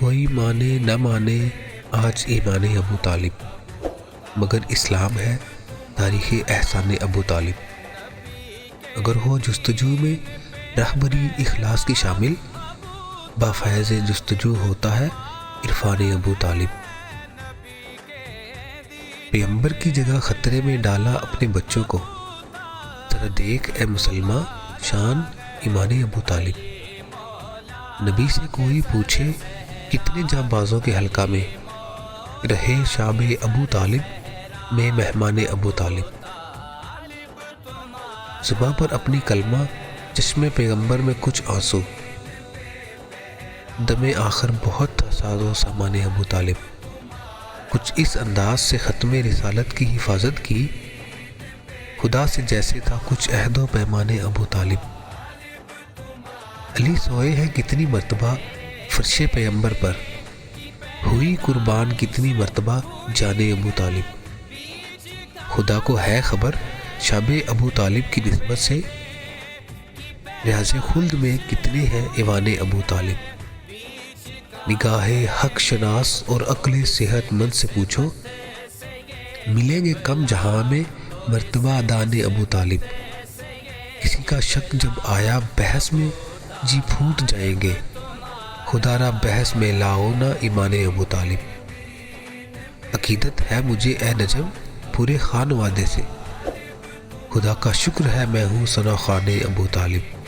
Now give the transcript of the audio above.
کوئی مانے نہ مانے آج ایمان ابو طالب، مگر اسلام ہے تاریخ احسان ابو طالب۔ اگر ہو جستجو میں رہبری اخلاص کی شامل، بافیض جستجو ہوتا ہے عرفان ابو طالب۔ پیغمبر کی جگہ خطرے میں ڈالا اپنے بچوں کو، ذرا دیکھ اے مسلماں شان ایمان ابو طالب۔ نبی سے کوئی پوچھے کتنے جانبازوں کے حلقہ میں رہے شاب ابو طالب میں مہمان ابو طالب۔ زباں پر اپنی کلمہ، چشم پیغمبر میں کچھ آنسو، دم آخر بہت تھا ساز و سامان ابو طالب۔ کچھ اس انداز سے ختم رسالت کی حفاظت کی، خدا سے جیسے تھا کچھ عہد و پیمان ابو طالب۔ علی سوئے ہیں کتنی مرتبہ فرش پیغمبر پر، ہوئی قربان کتنی مرتبہ جان ابو طالب۔ خدا کو ہے خبر شاب ابو طالب کی نسبت سے، ریاض خلد میں کتنے ہیں ایوان ابو طالب۔ نگاہ حق شناس اور عقل صحت مند سے پوچھو، ملیں گے کم جہاں میں مرتبہ دان ابو طالب۔ کسی کا شک جب آیا بحث میں، جی پھوٹ جائیں گے، خدا را بحث میں لاؤ نہ ایمان ابو طالب۔ عقیدت ہے مجھے اے نجم پورے خان وادے سے، خدا کا شکر ہے میں ہوں ثنا خوان ابو طالب۔